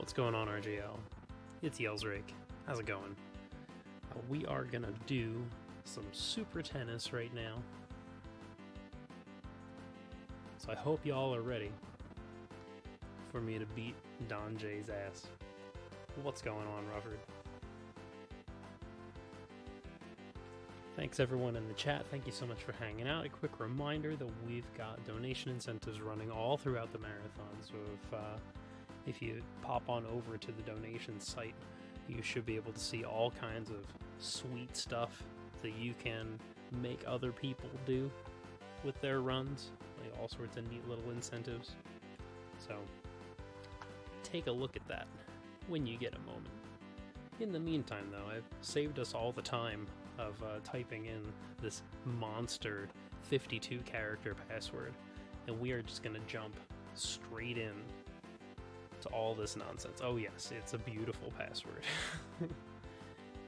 What's going on, RGL? It's Yelsraek. How's it going? We are gonna do some super tennis right now. So I hope y'all are ready for me to beat Don J's ass. What's going on, Rufford? Thanks everyone in the chat. Thank you so much for hanging out. A quick reminder that we've got donation incentives running all throughout the marathon. So if you pop on over to the donation site, you should be able to see all kinds of sweet stuff that you can make other people do with their runs. Like all sorts of neat little incentives. So take a look at that when you get a moment. In the meantime, though, I've saved us all the time of typing in this monster 52 character password, and we are just going to jump straight in to all this nonsense. Oh yes, it's a beautiful password.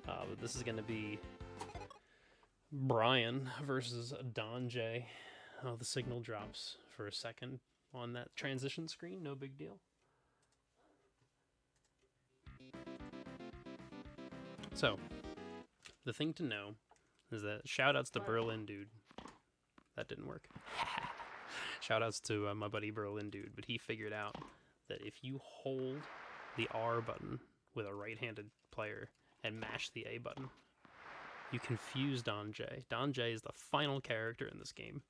But this is going to be Brian versus Don J. Oh, the signal drops for a second on that transition screen, no big deal. So, the thing to know is that shoutouts to Berlin Dude. That didn't work. Shoutouts to my buddy Berlin Dude, but he figured out that if you hold the R button with a right-handed player and mash the A button, you confuse Don J. Don J is the final character in this game,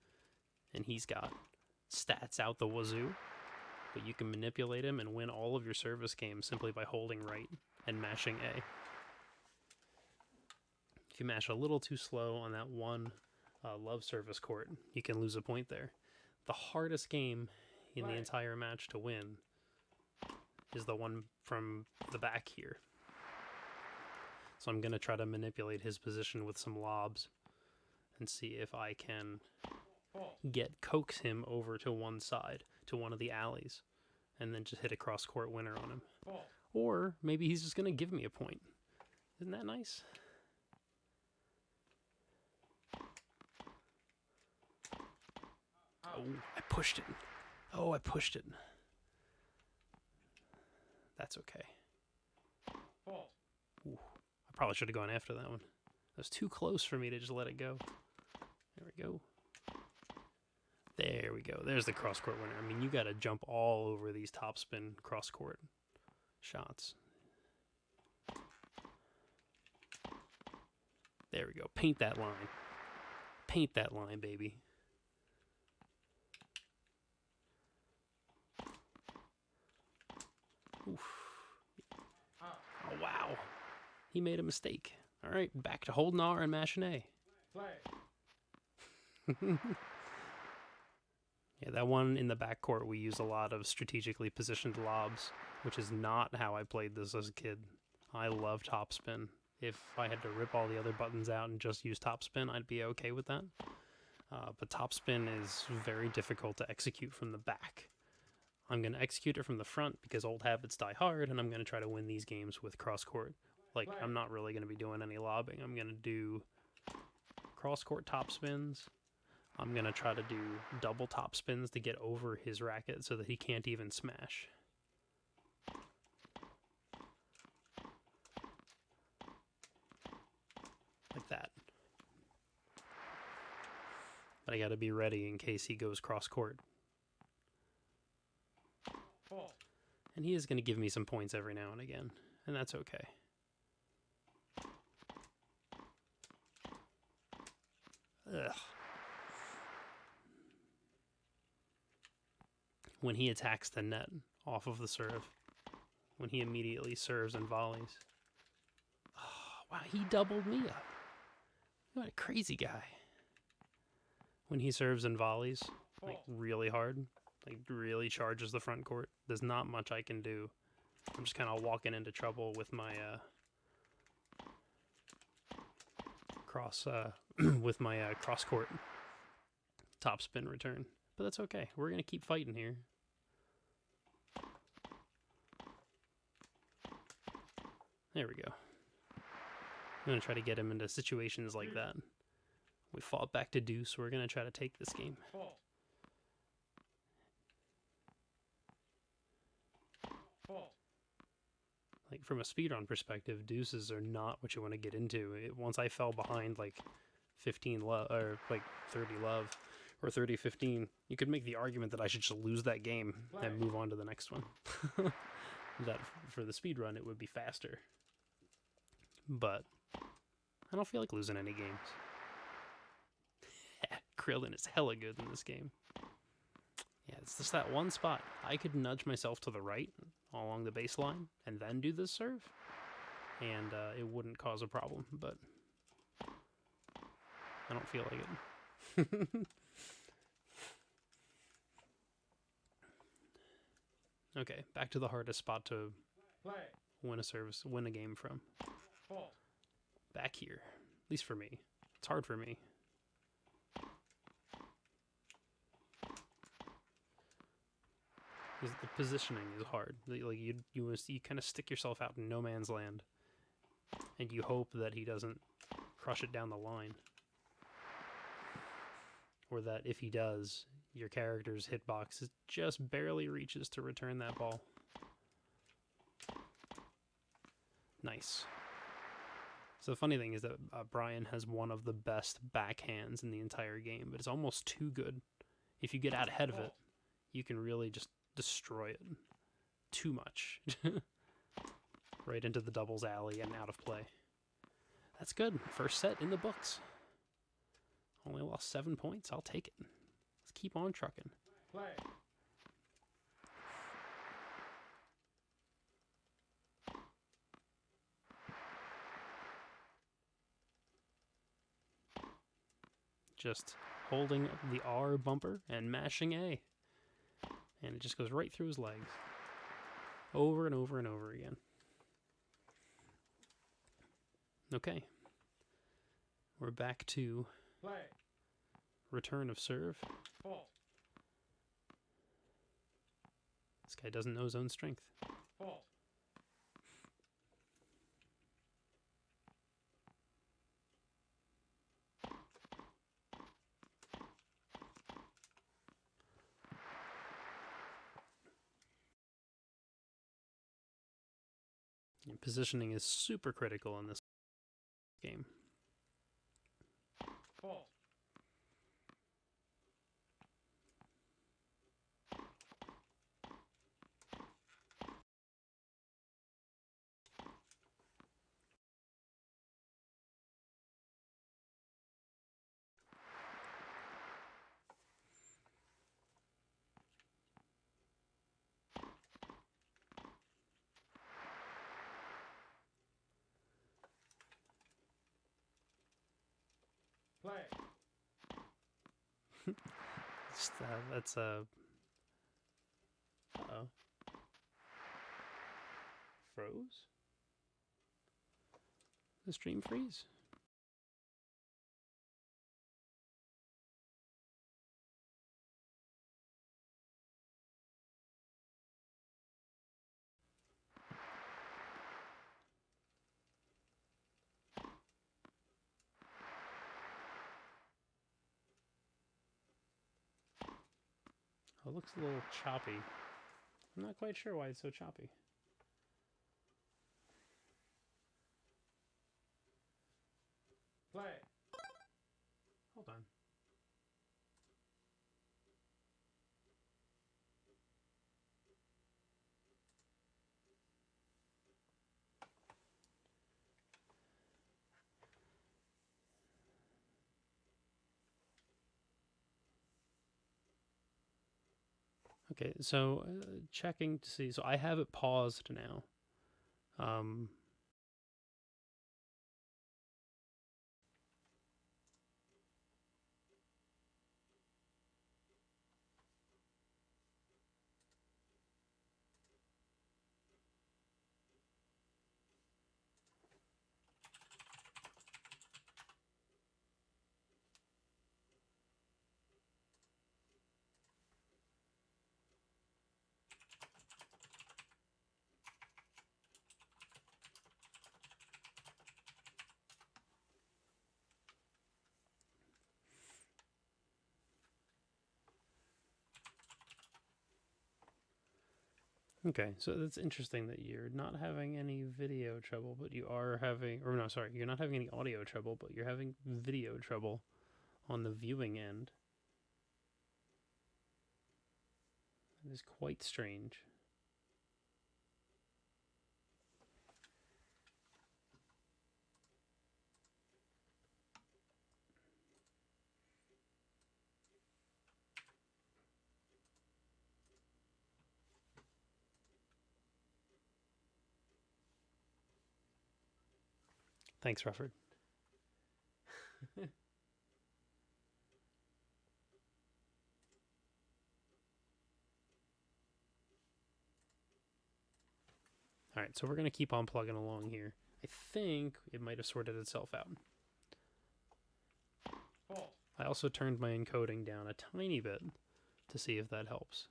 and he's got stats out the wazoo, but you can manipulate him and win all of your service games simply by holding right and mashing A. If you mash a little too slow on that one love service court, you can lose a point there. The hardest game in the entire match to win is the one from the back here. So I'm going to try to manipulate his position with some lobs and see if I can coax him over to one side, to one of the alleys, and then just hit a cross-court winner on him. Or maybe he's just going to give me a point. Isn't that nice? Oh, I pushed it. Oh, I pushed it. That's okay. Ooh, I probably should have gone after that one. That was too close for me to just let it go. There we go. There we go. There's the cross-court winner. I mean, you got to jump all over these topspin cross-court shots. There we go. Paint that line. Paint that line, baby. Oof. Oh, wow. He made a mistake. All right, back to holding R and mashing A. Play. Yeah, that one in the backcourt, we used a lot of strategically positioned lobs, which is not how I played this as a kid. I love topspin. If I had to rip all the other buttons out and just use topspin, I'd be okay with that. But topspin is very difficult to execute from the back. I'm going to execute it from the front because old habits die hard, and I'm going to try to win these games with cross-court. Like, I'm not really going to be doing any lobbing. I'm going to do cross-court top spins. I'm going to try to do double top spins to get over his racket so that he can't even smash. Like that. But I got to be ready in case he goes cross-court. And he is going to give me some points every now and again, and that's okay. Ugh. When he attacks the net off of the serve, when he immediately serves and volleys. Oh, wow, he doubled me up. What a crazy guy. When he serves and volleys, like really hard, like really charges the front court, there's not much I can do. I'm just kind of walking into trouble with my cross-court topspin return. But that's okay. We're going to keep fighting here. There we go. I'm going to try to get him into situations like that. We fought back to deuce. We're going to try to take this game. Like, from a speedrun perspective, deuces are not what you want to get into. Once I fell behind, like, 15 love, or, like, 30 love, or 30-15, you could make the argument that I should just lose that game and move on to the next one. That, for the speedrun, it would be faster. But I don't feel like losing any games. Krillin is hella good in this game. Yeah, it's just that one spot. I could nudge myself to the right along the baseline and then do this serve, and it wouldn't cause a problem, but I don't feel like it. Okay, back to the hardest spot to win a game from. Back here, at least for me. It's hard for me. Because the positioning is hard. Like you kind of stick yourself out in no man's land, and you hope that he doesn't crush it down the line, or that if he does, your character's hitbox just barely reaches to return that ball. Nice. So the funny thing is that Brian has one of the best backhands in the entire game, but it's almost too good. If you get out ahead of it, you can really just destroy it too much. Right into the doubles alley and out of play. That's good. First set in the books. Only lost 7 points. I'll take it. Let's keep on trucking. Play. Just holding the R bumper and mashing A. And it just goes right through his legs. Over and over and over again. Okay. We're back to play. Return of serve. Fault. This guy doesn't know his own strength. Fault. Positioning is super critical in this game. Fault. Play. Just, that's uh-oh. Froze? The stream freeze? Oh, it looks a little choppy. I'm not quite sure why it's so choppy. Play. Hold on. Okay, so checking to see. So I have it paused now. Okay, so that's interesting that you're not having any video trouble, but you are having, or no, sorry, you're not having any audio trouble, but you're having video trouble on the viewing end. It is quite strange. Thanks, Rufford. Alright, so we're going to keep on plugging along here. I think it might have sorted itself out. I also turned my encoding down a tiny bit to see if that helps.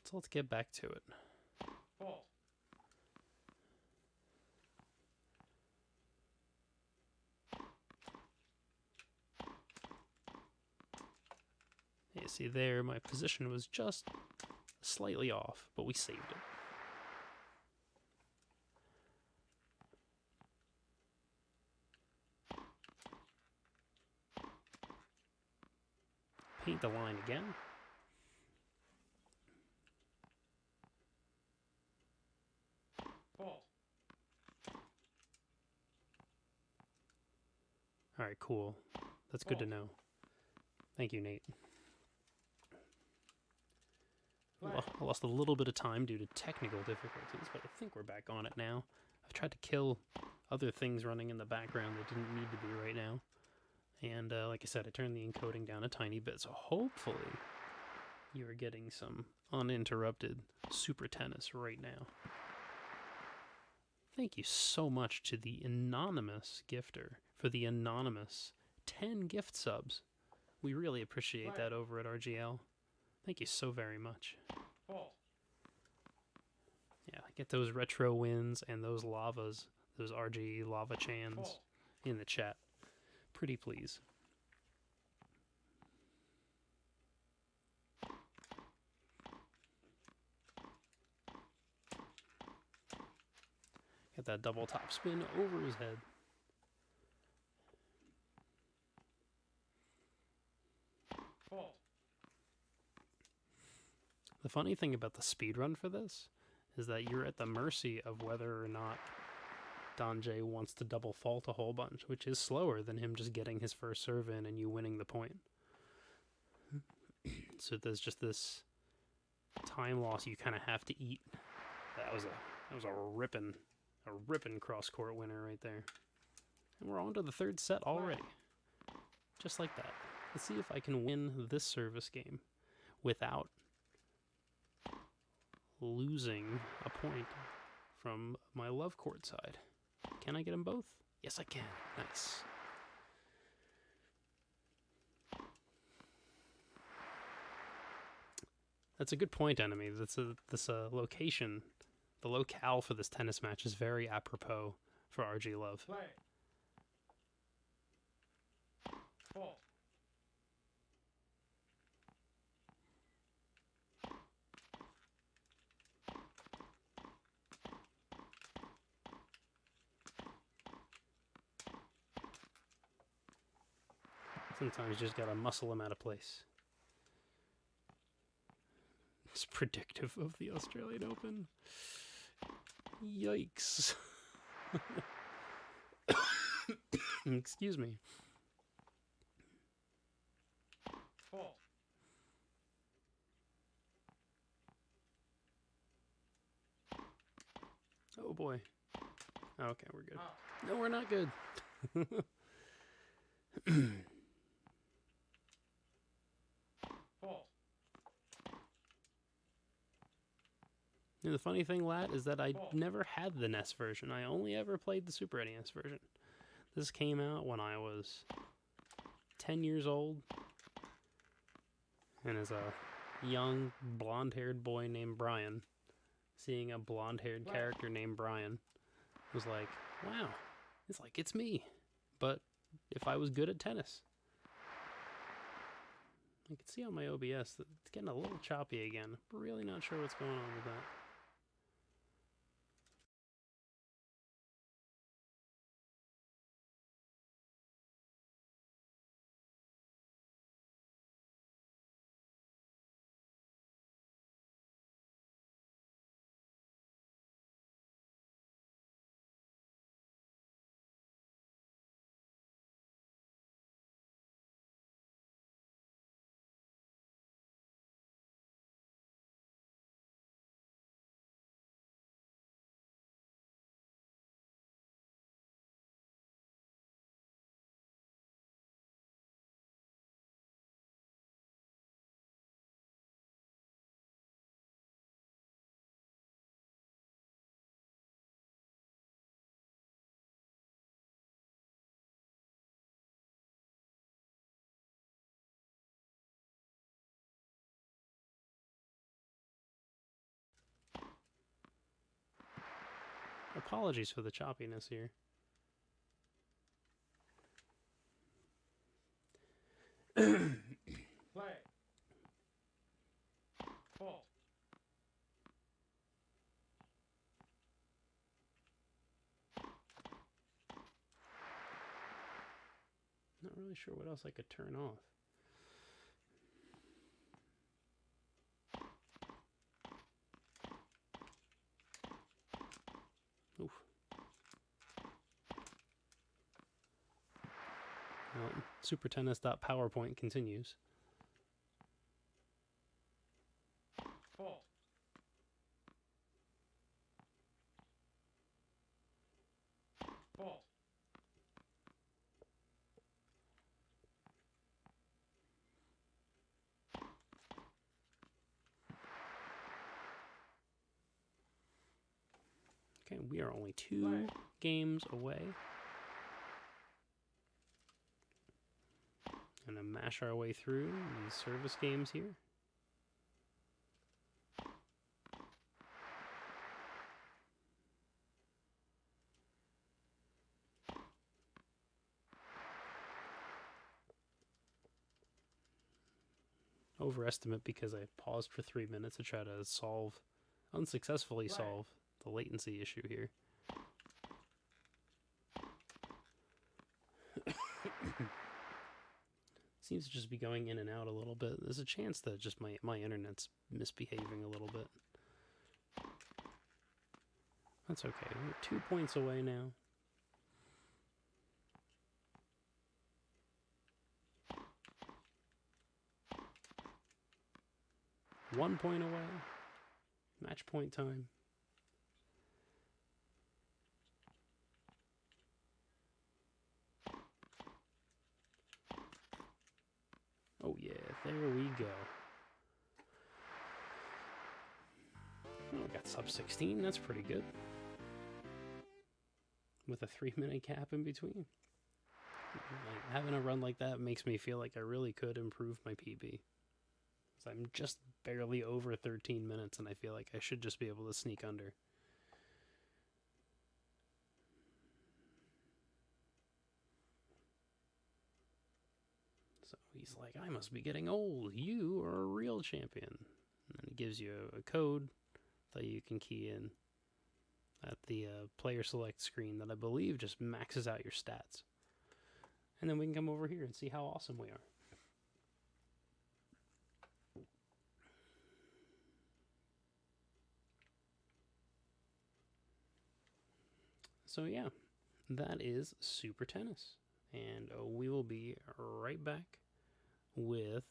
So let's get back to it. You see there, my position was just slightly off, but we saved it. Paint the line again. Alright, cool. That's good to know. Thank you, Nate. I lost a little bit of time due to technical difficulties, but I think we're back on it now. I've tried to kill other things running in the background that didn't need to be right now. And like I said, I turned the encoding down a tiny bit, so hopefully you are getting some uninterrupted Super Tennis right now. Thank you so much to the anonymous gifter for the anonymous 10 gift subs. We really appreciate that over at RGL. Thank you so very much. Yeah, get those retro wins and those lavas, those RG lava chans in the chat. Pretty please. Get that double top spin over his head. The funny thing about the speedrun for this is that you're at the mercy of whether or not Donjay wants to double fault a whole bunch, which is slower than him just getting his first serve in and you winning the point. So there's just this time loss you kind of have to eat. That was a ripping cross court winner right there. And we're on to the third set already. Just like that. Let's see if I can win this service game without losing a point from my love court side. Can I get them both? Yes, I can. Nice. That's a good point, enemy. This location, the locale for this tennis match is very apropos for RGLove. Sometimes you just gotta muscle them out of place. It's predictive of the Australian Open. Yikes. Excuse me. Oh boy. Okay, we're good. No, we're not good. And the funny thing, lad, is that I never had the NES version. I only ever played the Super NES version. This came out when I was 10 years old. And as a young, blonde-haired boy named Brian, seeing a blonde-haired character named Brian was like, wow, it's like, it's me. But if I was good at tennis. I can see on my OBS that it's getting a little choppy again. Really not sure what's going on with that. Apologies for the choppiness here. Play. Ball. Not really sure what else I could turn off. Oof. Well, supertennis.powerpoint continues. Ball. Ball. Okay, we are only 2 games away. Gonna mash our way through these service games here. Overestimate because I paused for 3 minutes to try to unsuccessfully solve the latency issue here. Seems to just be going in and out a little bit. There's a chance that just my internet's misbehaving a little bit. That's okay. We're 2 points away now. One point away. Match point time. Oh yeah, there we go. Oh, we got sub 16, that's pretty good. With a 3-minute cap in between. Like, having a run like that makes me feel like I really could improve my PB. So I'm just barely over 13 minutes and I feel like I should just be able to sneak under. So he's like, I must be getting old. You are a real champion. And then it gives you a code that you can key in at the player select screen that I believe just maxes out your stats. And then we can come over here and see how awesome we are. So yeah, that is Super Tennis. And we will be right back with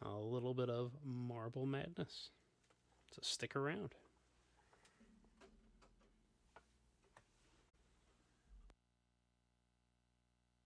a little bit of Marble Madness. So stick around.